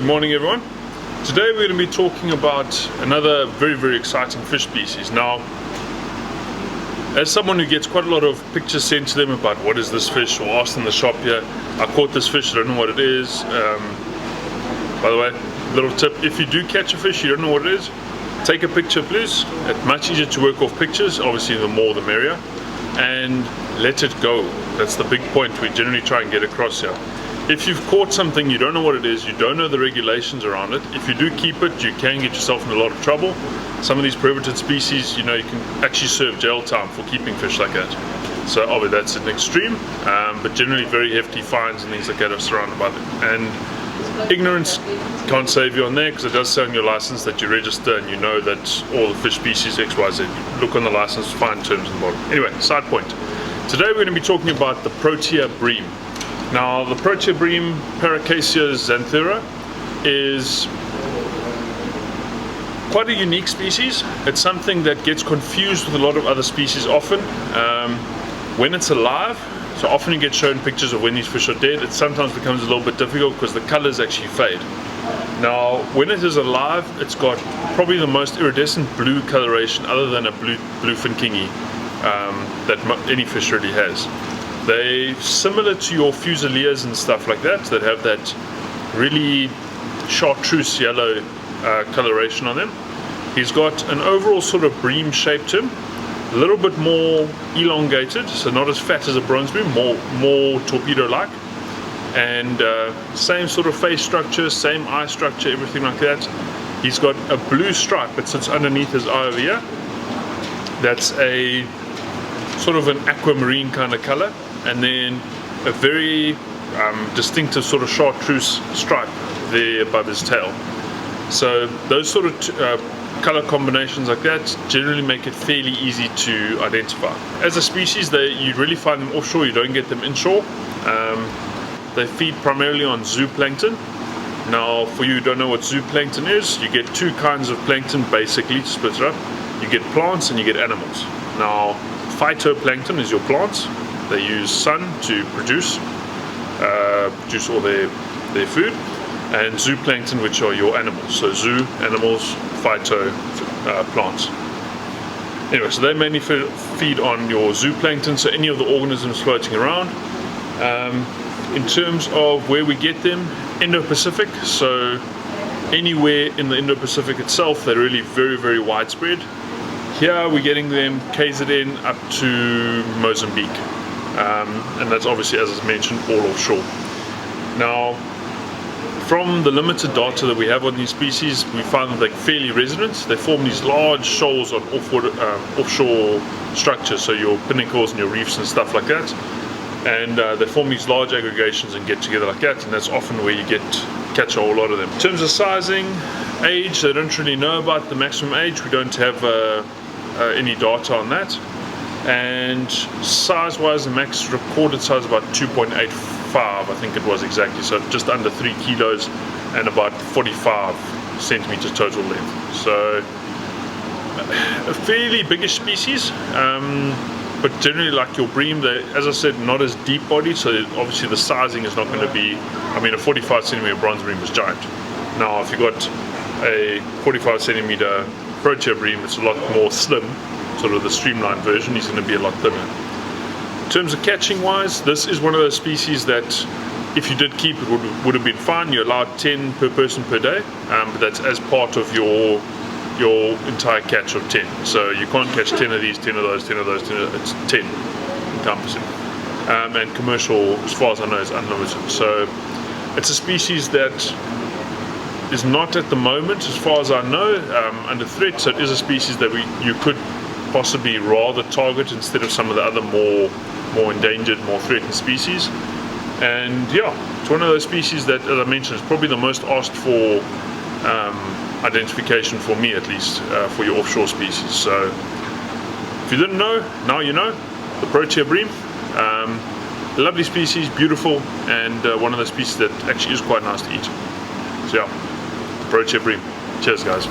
morning everyone. Today we're going to be talking about another very exciting fish species. Now, as someone who gets quite a lot of pictures sent to them about what is this fish, or asked in the shop here, I caught this fish, I don't know what it is. By the way, little tip, if you do catch a fish, you don't know what it is, take a picture please. It's much easier to work off pictures, obviously the more the merrier, and let it go. That's the big point we generally try and get across here. If you've caught something, you don't know what it is, you don't know the regulations around it, if you do keep it, you can get yourself in a lot of trouble. Some of these prohibited species, you know, you can actually serve jail time for keeping fish like that. So obviously that's an extreme, but generally very hefty fines and things like that are surrounded by them. And ignorance can't save you on there, because it does say on your license that you register and you know that all the fish species XYZ. Look on the license, find terms at the bottom. Anyway, side point. Today we're going to be talking about the Protea bream. Now, the Protea bream, Paracasia xanthura, is quite a unique species. It's something that gets confused with a lot of other species often. When it's alive, so often you get shown pictures of when these fish are dead, it sometimes becomes a little bit difficult because the colors actually fade. Now, when it is alive, it's got probably the most iridescent blue coloration other than a bluefin kingi that any fish really has. They're similar to your fusiliers and stuff like that have that really chartreuse yellow coloration on them. He's got an overall sort of bream shape to him, a little bit more elongated, so not as fat as a bronze bream, more torpedo-like, and same sort of face structure, same eye structure, everything like that. He's got a blue stripe that sits underneath his eye over here. That's a sort of an aquamarine kind of color, and then a very distinctive sort of chartreuse stripe there above his tail. So those sort of color combinations like that generally make it fairly easy to identify. As a species, you really find them offshore, you don't get them inshore. They feed primarily on zooplankton. Now, for you who don't know what zooplankton is, you get two kinds of plankton basically, to split it up. You get plants and you get animals. Now, phytoplankton is your plants. They use sun to produce all their food, and zooplankton, which are your animals. So zoo, animals, phyto, plants. Anyway, so they mainly feed on your zooplankton, so any of the organisms floating around. In terms of where we get them, Indo-Pacific, so anywhere in the Indo-Pacific itself, they're really very widespread. Here we're getting them KZN up to Mozambique, and that's obviously, as I mentioned, all offshore. Now, from the limited data that we have on these species, we find that they're fairly resident. They form these large shoals on offshore structures, so your pinnacles and your reefs and stuff like that, and they form these large aggregations and get together like that, and that's often where you catch a whole lot of them. In terms of sizing, age, they don't really know about the maximum age. We don't have any data on that. And size wise, the max recorded size about 2.85, I think it was exactly, so just under 3 kilos and about 45 centimeters total length. So a fairly biggish species, but generally like your bream, they, as I said, not as deep bodied, so obviously the sizing is not going to be, I mean, a 45 centimeter bronze bream is giant. Now if you've got a 45 centimeter Protea bream, it's a lot more slim, sort of the streamlined version. He's going to be a lot thinner. In terms of catching wise, this is one of those species that if you did keep it would have been fine. You're allowed 10 per person per day, but that's as part of your entire catch of 10. So you can't catch 10 of these, 10 of those, 10 of those, 10 of those. It's 10 encompassing. And commercial, as far as I know, is unlimited. So it's a species that is not at the moment, as far as I know, under threat. So it is a species that you could possibly rather target instead of some of the other more endangered, more threatened species. And yeah, it's one of those species that, as I mentioned, is probably the most asked for identification, for me at least, for your offshore species. So if you didn't know, now you know. The Protea bream, lovely species, beautiful, and one of those species that actually is quite nice to eat. So yeah, Protea bream. Cheers guys.